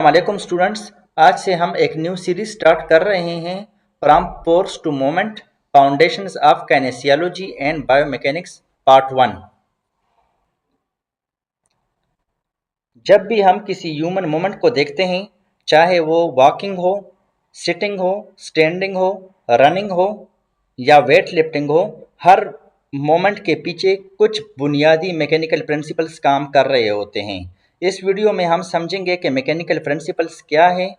वालेकुम स्टूडेंट्स, आज से हम एक न्यू सीरीज स्टार्ट कर रहे हैं from forces to moment foundations of kinesiology and biomechanics part 1। जब भी हम किसी ह्यूमन मोमेंट को देखते हैं, चाहे वो वॉकिंग हो, सिटिंग हो, स्टैंडिंग हो, रनिंग हो या वेट लिफ्टिंग हो, हर मोमेंट के पीछे कुछ बुनियादी मैकेनिकल प्रिंसिपल्स काम कर रहे होते हैं। इस वीडियो में हम समझेंगे कि मैकेनिकल प्रिंसिपल्स क्या है,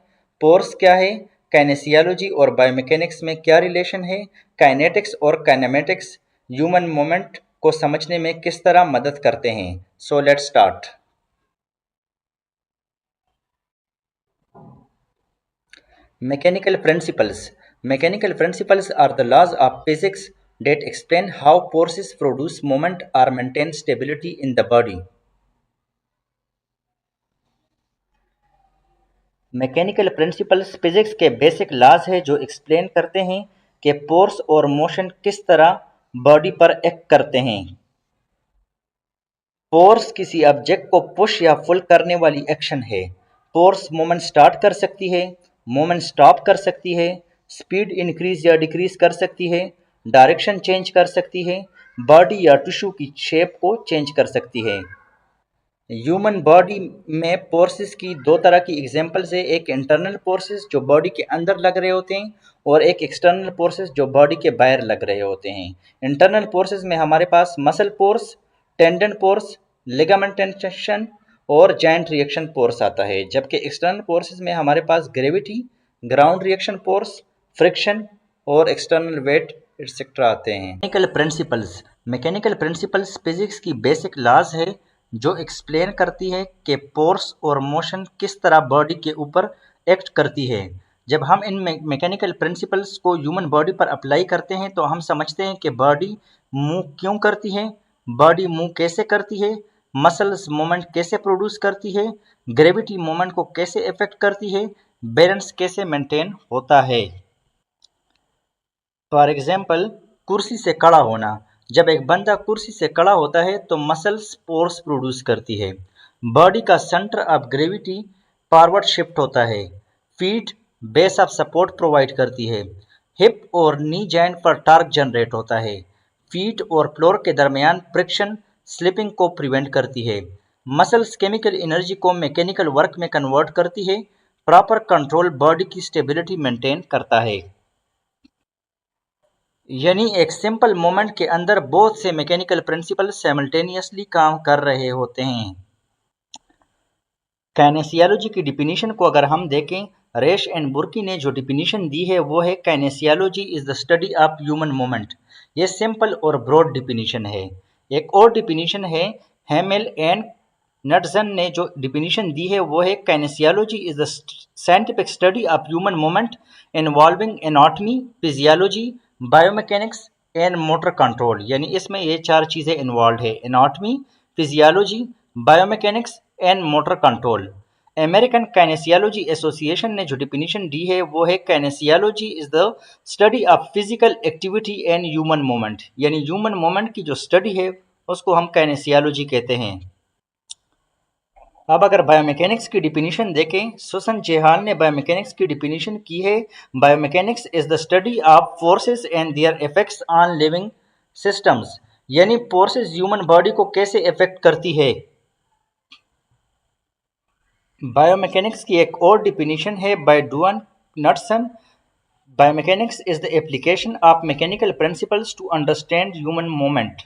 फोर्स क्या है, काइनेसियोलॉजी और बायोमैकेनिक्स में क्या रिलेशन है, काइनेटिक्स और काइनेमेटिक्स ह्यूमन मोमेंट को समझने में किस तरह मदद करते हैं। So let's start. Mechanical principles. Mechanical principles are the laws of physics that explain how forces produce moment or maintain stability in the body. Mechanical principles physics के बेसिक लॉज है जो एक्सप्लेन करते हैं कि फोर्स और motion किस तरह body पर एक्ट करते हैं। फोर्स किसी ऑब्जेक्ट को पुश या पुल करने वाली एक्शन है। फोर्स मोमेंट स्टार्ट कर सकती है, मोमेंट स्टॉप कर सकती है, स्पीड इंक्रीज या डिक्रीज कर सकती है, डायरेक्शन चेंज कर सकती है, बॉडी या टिश्यू की शेप को चेंज कर सकती है। ह्यूमन बॉडी में फोर्सेस की दो तरह की एग्जांपल्स है, एक इंटरनल फोर्सेस जो बॉडी के अंदर लग रहे होते हैं और एक एक्सटर्नल फोर्सेस जो बॉडी के बाहर लग रहे होते हैं। इंटरनल फोर्सेस में हमारे पास muscle force, tendon force, ligament tension और जॉइंट रिएक्शन फोर्स आता है, जबकि एक्सटर्नल फोर्सेस में हमारे पास gravity, ground reaction force, friction और एक्सटर्नल वेट एक्सेट्रा आते हैं। मैकेनिकल प्रिंसिपल्स फिजिक्स की बेसिक लॉज है जो एक्सप्लेन करती है कि फोर्स और मोशन किस तरह बॉडी के ऊपर एक्ट करती है। जब हम इन मैकेनिकल प्रिंसिपल्स को ह्यूमन बॉडी पर अप्लाई करते हैं तो हम समझते हैं कि बॉडी मूव क्यों करती है, बॉडी मूव कैसे करती है, मसल्स मोमेंट कैसे प्रोड्यूस करती है, ग्रेविटी मोमेंट को कैसे इफेक्ट करती है, बैलेंस कैसे मेंटेन होता है। फॉर एग्जाम्पल, कुर्सी से खड़ा होना। जब एक बंदा कुर्सी से खड़ा होता है तो मसल्स फोर्स प्रोड्यूस करती है, बॉडी का centre of gravity forward shift होता है, feet base of support provide करती है, हिप और नी जॉइंट पर टॉर्क जनरेट होता है, फीट और फ्लोर के दरमियान फ्रिक्शन स्लिपिंग को प्रिवेंट करती है, मसल्स केमिकल एनर्जी को मैकेनिकल वर्क में कन्वर्ट करती है, प्रॉपर कंट्रोल बॉडी की स्टेबिलिटी मेंटेन करता है। यानी एक सिंपल मोमेंट के अंदर बहुत से मैकेनिकल प्रिंसिपल साइमल्टेनियसली काम कर रहे होते हैं। काइनेसियोलॉजी की डिफिनीशन को अगर हम देखें, रेश एंड बुर्की ने जो डिफिनीशन दी है वो है काइनेसियोलॉजी is the study of human moment. ये सिंपल और ब्रॉड डिफिनीशन है। एक और डिफिनीशन है हैमेल एंड नटसन ने जो डिफिनीशन दी है वो है काइनेसियोलॉजी is the scientific study of human moment involving anatomy, physiology, biomechanics and motor control. यानी इसमें ये चार चीज़ें इन्वॉल्व है, anatomy, physiology, biomechanics and motor control. American काइनेसियोलॉजी association ने जो डिफिनीशन दी है वो है काइनेसियोलॉजी is the study of physical activity and human moment. यानी ह्यूमन मोमेंट की जो स्टडी है उसको हम काइनेसियोलॉजी कहते हैं। अब अगर बायोमैकेनिक्स की डिफिनीशन देखें, सुसन जेहाल ने बायोमैकेनिक्स की डिफिनीशन की है, biomechanics is the study of forces and there effects on living systems. यानी फोर्सेस ह्यूमन बॉडी को कैसे इफेक्ट करती है। बायोमैकेनिक्स की एक और डिफिनीशन है by Duane Knutson, biomechanics is the application of mechanical principles to understand human moment.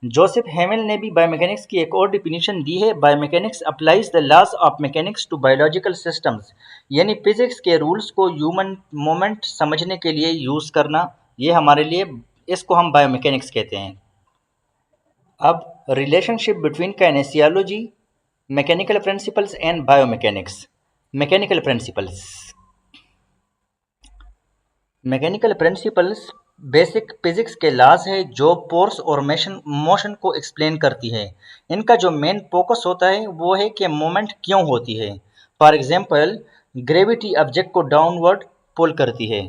Joseph Hamill ने भी बायोमैकेनिक्स की एक और डिफिनीशन दी है, biomechanics applies the laws of mechanics to biological systems. यानी फिजिक्स के रूल्स को ह्यूमन मोमेंट समझने के लिए यूज़ करना, ये हमारे लिए, इसको हम बायोमैकेनिक्स कहते हैं। अब relationship between काइनेसियोलॉजी, mechanical principles and biomechanics. Mechanical principles basic physics के लॉज है जो फोर्स और मोशन को एक्सप्लेन करती है। इनका जो मेन फोकस होता है वो है कि मोमेंट क्यों होती है। फॉर एग्जांपल, ग्रेविटी ऑब्जेक्ट को डाउनवर्ड पुल करती है,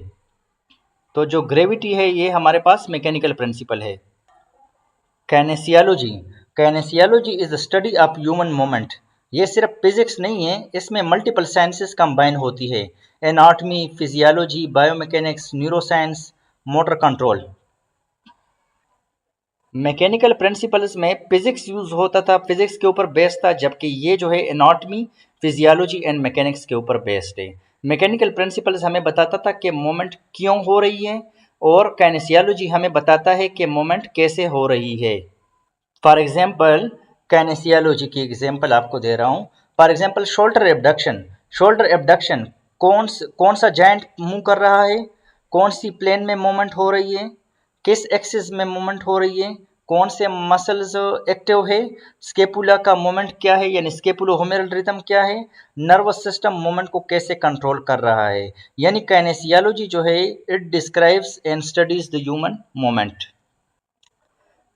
तो जो ग्रेविटी है ये हमारे पास मैकेनिकल प्रिंसिपल है। काइनेसियोलॉजी is the study of human moment. ये सिर्फ फिजिक्स नहीं है, इसमें मल्टीपल साइंसेस कंबाइन होती है। Anatomy, physiology, biomechanics, neuroscience, motor control. Mechanical principles में फिजिक्स यूज होता था, फिजिक्स के ऊपर बेस्ड था, जबकि ये जो है एनाटॉमी, फिजियोलॉजी एंड मैकेनिक्स के ऊपर बेस्ड है। मैकेनिकल प्रिंसिपल्स हमें बताता था कि मोमेंट क्यों हो रही है, और काइनेसियोलॉजी हमें बताता है कि मोमेंट कैसे हो रही है। फॉर एग्जाम्पल, काइनेसियोलॉजी की एग्जाम्पल आपको दे रहा हूँ। For example, shoulder abduction. Shoulder abduction कौन सा जॉइंट मूव कर रहा है, कौन सी प्लेन में मूवमेंट हो रही है, किस एक्सिस में मूवमेंट हो रही है, कौन से मसल्स एक्टिव है, स्केपुला का मूवमेंट क्या है, यानी स्केपुलोहुमेरल रिदम क्या है, नर्वस सिस्टम मूवमेंट को कैसे कंट्रोल कर रहा है। यानी काइनेसियोलॉजी जो है, it describes and studies the human movement.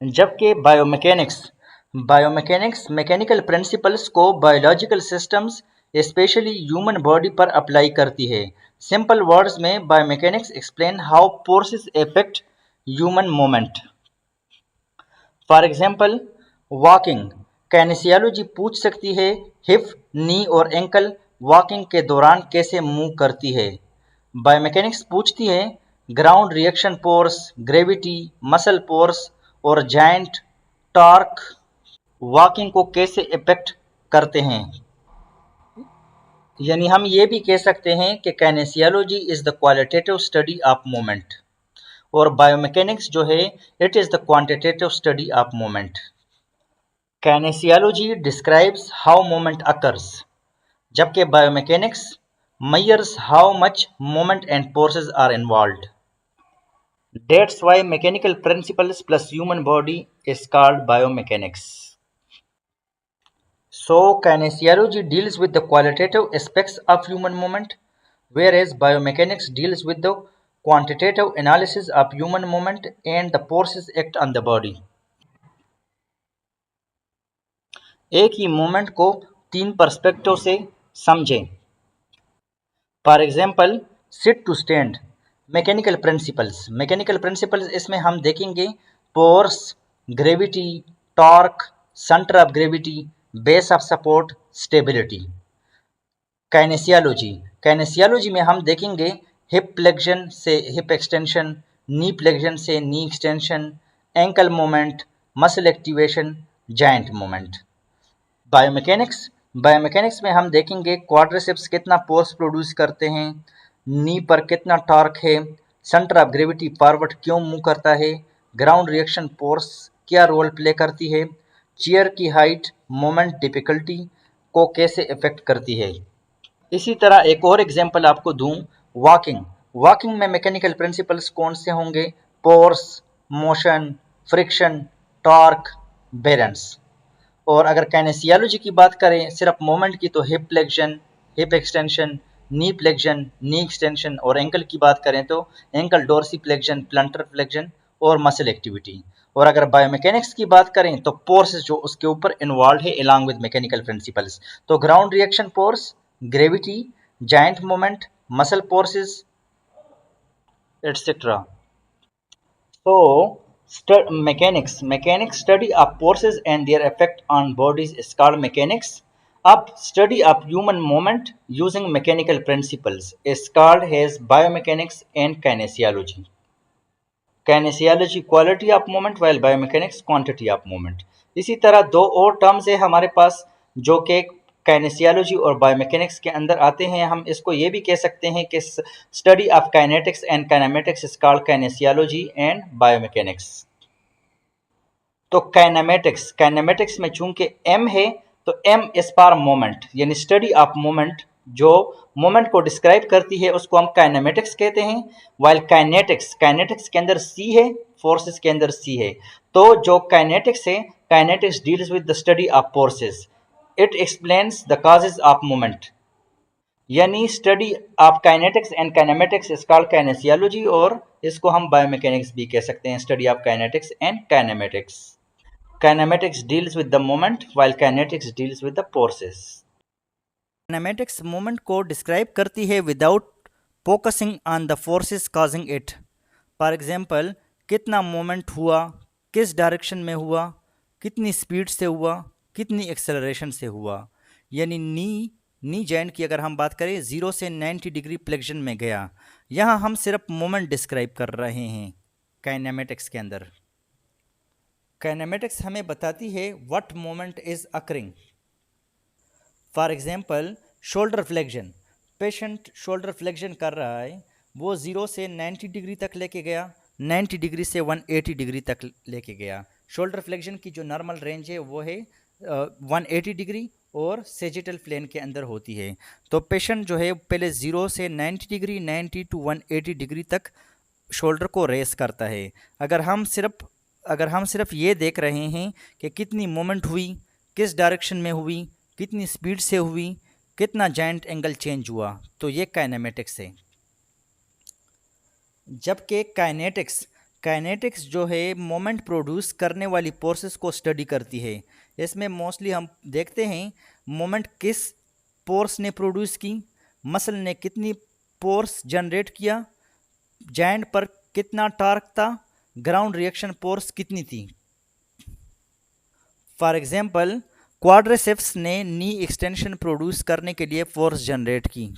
जबकि बायोमैकेनिक्स बायोमैकेनिक्स मैकेनिकल प्रिंसिपल्स को biological systems, specially human body पर अप्लाई करती है। सिंपल वर्ड्स में biomechanics explain how forces affect human movement. For example, walking. काइनेसियोलॉजी पूछ सकती है हिप, नी और एंकल वॉकिंग के दौरान कैसे मूव करती है। बायोमैकेनिक्स पूछती है ground reaction force, gravity, muscle force और जाइंट टॉर्क वॉकिंग को कैसे इफेक्ट करते हैं। यानी हम ये भी कह सकते हैं कि काइनेसियोलॉजी is the qualitative study of movement, और बायोमैकेनिक्स जो है, it is the quantitative study of movement. काइनेसियोलॉजी describes how movement occurs, जबकि biomechanics measures how much movement and forces are involved. That's why mechanical principles plus human body is called biomechanics. So kinesiology deals with the qualitative aspects of human movement, whereas biomechanics deals with the quantitative analysis of human movement and the forces act on the body. एक ही movement को तीन perspective से समझें। For example, sit to stand. Mechanical principles इसमें हम देखेंगे force, gravity, torque, centre of gravity, base of support, stability. Kinesiology में हम देखेंगे हिप फ्लेक्शन से हिप एक्सटेंशन, नी फ्लेक्शन से knee extension, ankle movement, muscle activation, joint movement. Biomechanics में हम देखेंगे क्वाड्रिसेप्स कितना फोर्स प्रोड्यूस करते हैं, नी पर कितना टॉर्क है, सेंटर ऑफ ग्रेविटी फॉरवर्ड क्यों मूव करता है, ग्राउंड रिएक्शन फोर्स क्या रोल प्ले करती है, चेयर की हाइट मोमेंट डिफिकल्टी को कैसे इफेक्ट करती है। इसी तरह एक और एग्जांपल आपको दूं, वॉकिंग में मैकेनिकल प्रिंसिपल्स कौन से होंगे, force, motion, friction, torque, balance. और अगर काइनेसियोलॉजी की बात करें सिर्फ मोमेंट की, तो hip flexion, hip extension, knee flexion, नी एक्सटेंशन, और एंकल की बात करें तो एंकल डोर्सी फ्लेक्शन, प्लंटर फ्लेक्शन और मसल एक्टिविटी। और अगर बायोमैकेनिक्स की बात करें तो फोर्सेस जो उसके ऊपर इन्वॉल्व है अलॉन्ग विद मैकेनिकल प्रिंसिपल्स, तो ground reaction force, gravity, giant moment, muscle forces etcetera. So, mechanics study of forces and their effect on bodies is called mechanics. अब study of human movement using mechanical principles is called as biomechanics and kinesiology. Kinesiology quality of movement while biomechanics quantity of movement. इसी तरह दो और terms है हमारे पास जो कि काइनेसियोलॉजी और बायोमैकेनिक्स के अंदर आते हैं। हम इसको ये भी कह सकते हैं कि study of kinetics and kinematics is called काइनेसियोलॉजी and biomechanics. तो काइनेमेटिक्स में चूंकि एम है, तो एम इज फॉर मोमेंट, यानी स्टडी ऑफ मोमेंट, जो मोमेंट को डिस्क्राइब करती है उसको हम काइनेमेटिक्स कहते हैं। वाइल काइनेटिक्स के अंदर सी है, फोर्सेस के अंदर सी है। तो जो काइनेटिक्स है, kinetics deals with the study of forces, it explains the causes of movement. यानी study of kinetics and kinematics is called kinesiology, और इसको हम बायोमैकेनिक्स भी कह सकते हैं, study of kinetics and kinematics. Kinematics deals with the moment while kinetics deals with the forces. Kinematics moment को describe करती है without focusing on the forces causing it. For example, कितना मोमेंट हुआ, किस डायरेक्शन में हुआ, कितनी स्पीड से हुआ, कितनी एक्सेलरेशन से हुआ। यानी नी जॉइंट की अगर हम बात करें 0 से 90 डिग्री फ्लेक्शन में गया। यहाँ हम सिर्फ मोमेंट डिस्क्राइब कर रहे हैं काइनेमेटिक्स के अंदर। काइनेमेटिक्स हमें बताती है what moment is occurring. For example shoulder flexion, patient shoulder flexion कर रहा है, वो 0 से 90 डिग्री तक लेके गया, 90 डिग्री से 180 डिग्री तक लेके गया। शोल्डर फ्लेक्शन की जो नॉर्मल रेंज है वो है 180 डिग्री और सेजिटल प्लेन के अंदर होती है। तो पेशेंट जो है पहले 0 से 90 डिग्री, 90 टू 180 डिग्री तक शोल्डर को रेस करता है। अगर हम सिर्फ ये देख रहे हैं कि कितनी मूवमेंट हुई, किस डायरेक्शन में हुई, कितनी स्पीड से हुई, कितना जॉइंट एंगल चेंज हुआ, तो ये काइनेमेटिक्स है। जबकि काइनेटिक्स जो है मोमेंट प्रोड्यूस करने वाली फोर्सेस को स्टडी करती है। इसमें मोस्टली हम देखते हैं मोमेंट किस फोर्स ने प्रोड्यूस की, मसल ने कितनी फोर्स जनरेट किया, जॉइंट पर कितना टॉर्क था, ग्राउंड रिएक्शन फोर्स कितनी थी। फॉर एग्जांपल क्वाड्रिसेप्स ने नी एक्सटेंशन प्रोड्यूस करने के लिए फोर्स जनरेट की।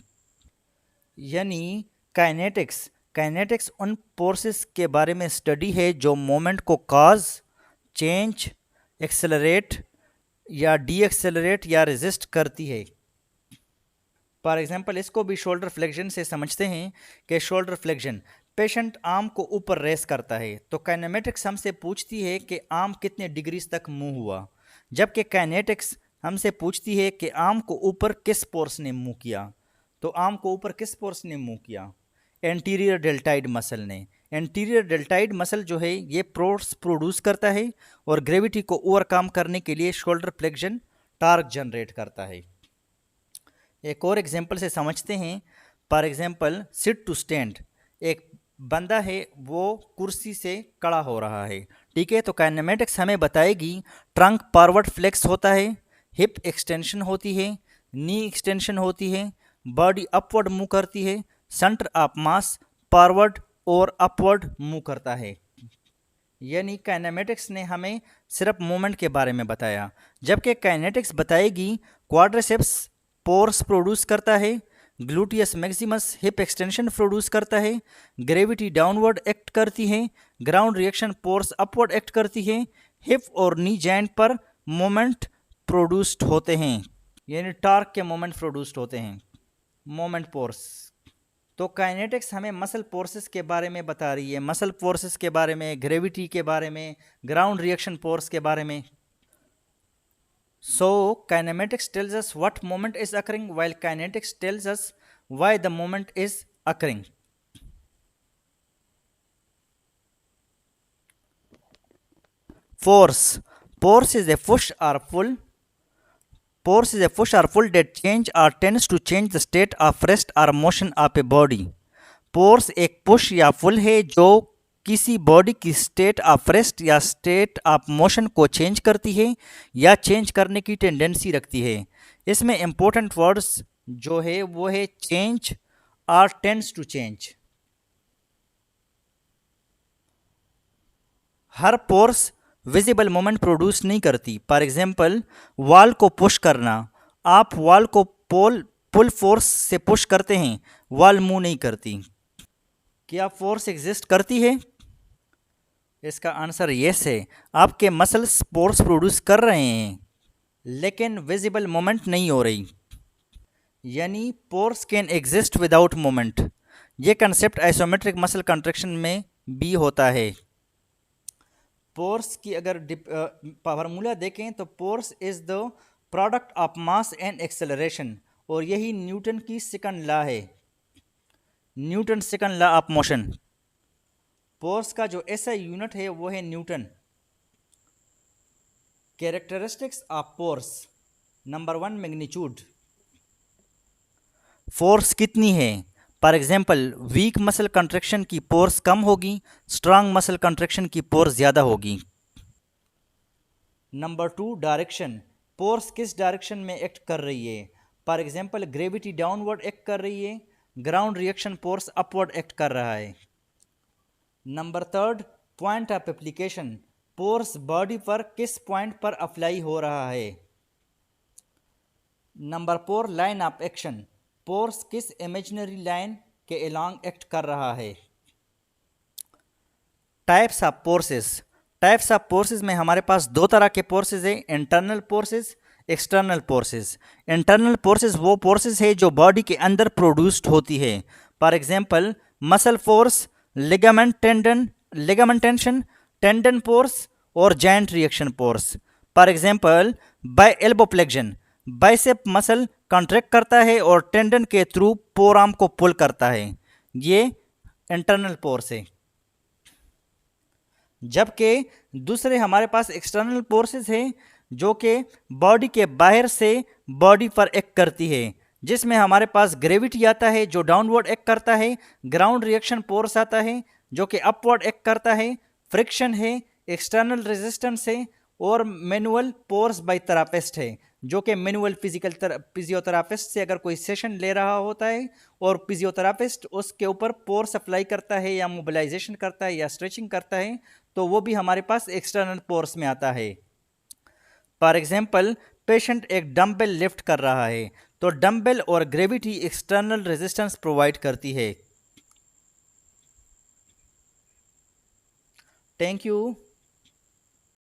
यानी काइनेटिक्स उन फोर्सेस के बारे में स्टडी है जो मोमेंट को कॉज, चेंज, एक्सेलरेट या डी एक्सेलरेट या रेजिस्ट करती है। फॉर एग्जांपल इसको भी शोल्डर फ्लेक्शन से समझते हैं कि शोल्डर फ्लेक्शन पेशेंट आर्म को ऊपर रेस करता है, तो काइनेमेटिक्स हमसे पूछती है कि आर्म कितने डिग्रीज तक मूव हुआ, जबकि काइनेटिक्स हमसे पूछती है कि आर्म को ऊपर किस फोर्स ने मूव किया। तो आर्म को ऊपर किस फोर्स ने मूव किया? एंटीरियर डेल्टाइड मसल ने। एंटीरियर डेल्टाइड मसल जो है ये फोर्स प्रोड्यूस करता है और ग्रेविटी को ओवरकम करने के लिए शोल्डर फ्लेक्शन टॉर्क जनरेट करता है। एक और एग्जांपल से समझते हैं। For example sit to stand, एक बंदा है वो कुर्सी से खड़ा हो रहा है, ठीक है। तो काइनेमेटिक्स हमें बताएगी ट्रंक फॉरवर्ड फ्लेक्स होता है, हिप एक्सटेंशन होती है, नी एक्सटेंशन होती है, बॉडी अपवर्ड मूव करती है, सेंटर ऑफ मास फॉरवर्ड और अपवर्ड मूव करता है। यानी काइनेमेटिक्स ने हमें सिर्फ मूवमेंट के बारे में बताया, जबकि काइनेटिक्स बताएगी क्वाड्रिसेप्स फोर्स प्रोड्यूस करता है, gluteus Maximus hip extension produce करता है, ग्रेविटी डाउनवर्ड एक्ट करती है, ground reaction force upward act करती है, हिप और नी जॉइंट पर मोमेंट प्रोड्यूस्ड होते हैं, यानी टॉर्क के मोमेंट प्रोड्यूस्ड होते हैं, मोमेंट फोर्स। तो काइनेटिक्स हमें मसल फोर्सेस के बारे में बता रही है, मसल फोर्सेस के बारे में, ग्रेविटी के बारे में, ग्राउंड रिएक्शन फोर्स के बारे में। So kinematics tells us what moment is occurring, while kinetics tells us why the moment is occurring. Force is a push or pull. Force is a push or pull that change or tends to change the state of rest or motion of a body. Force एक push या पुल है जो किसी body की state of rest या state of motion को change करती है या चेंज करने की टेंडेंसी रखती है। इसमें इंपॉर्टेंट वर्ड्स जो है वो है चेंज और टेंड्स टू चेंज। हर फोर्स विजिबल मोमेंट प्रोड्यूस नहीं करती। फॉर एग्जांपल वॉल को पुश करना, आप वॉल को पुल फोर्स से पुश करते हैं, वॉल मूव नहीं करती। क्या फोर्स एग्जिस्ट करती है? इसका आंसर यस है। आपके मसल्स फोर्स प्रोड्यूस कर रहे हैं लेकिन विजिबल मोमेंट नहीं हो रही, यानी force can exist without moment. ये कंसेप्ट आइसोमेट्रिक मसल कंट्रैक्शन में भी होता है। फोर्स की अगर फार्मूला देखें तो force is the product of mass and acceleration, और यही न्यूटन की सेकंड लॉ है, Newton second law of motion. Force का जो ऐसा यूनिट है वो है newton. Characteristics of force, number 1 magnitude, force कितनी है। For example weak muscle contraction की फोर्स कम होगी, स्ट्रांग मसल कंट्रैक्शन की फोर्स ज़्यादा होगी। नंबर 2 डायरेक्शन, फोर्स किस डायरेक्शन में एक्ट कर रही है। For example gravity downward act कर रही है, ground reaction force upward act कर रहा है। Number 3 point of application, force body पर किस पॉइंट पर अप्लाई हो रहा है। Number 4 line of action, force किस इमेजिनरी लाइन के अलोंग एक्ट कर रहा है। Types of forces, types of forces में हमारे पास दो तरह के फोर्सेस है, internal forces, external forces. Internal forces वो फोर्सेस है जो बॉडी के अंदर प्रोड्यूस्ड होती है। For example muscle force, ligament tension, tendon force और joint reaction force. For example by elbow flexion, bicep muscle contract करता है और टेंडन के थ्रू फोरआर्म को पुल करता है, ये इंटरनल फोर्स है। जबकि दूसरे हमारे पास एक्सटर्नल फोर्सेस हैं जो कि बॉडी के बाहर से बॉडी पर एक्ट करती है, जिसमें हमारे पास ग्रेविटी आता है जो डाउनवर्ड एक्ट करता है, ग्राउंड रिएक्शन फोर्स आता है जो कि अपवर्ड एक्ट करता है, फ्रिक्शन है, एक्सटर्नल रेजिस्टेंस है और मैनुअल फोर्स बाय थेरापिस्ट है, जो कि मैनुअल फिजियोथेरापिस्ट से अगर कोई सेशन ले रहा होता है और फिजियोथेरापिस्ट उसके ऊपर फोर्स अप्लाई करता है या मोबिलाइजेशन करता है या स्ट्रेचिंग करता है, तो वो भी हमारे पास एक्सटर्नल फोर्स में आता है। फॉर एग्जांपल पेशेंट एक डंबल लिफ्ट कर रहा है, तो डंबल और ग्रेविटी एक्सटर्नल रेजिस्टेंस प्रोवाइड करती है। Thank you.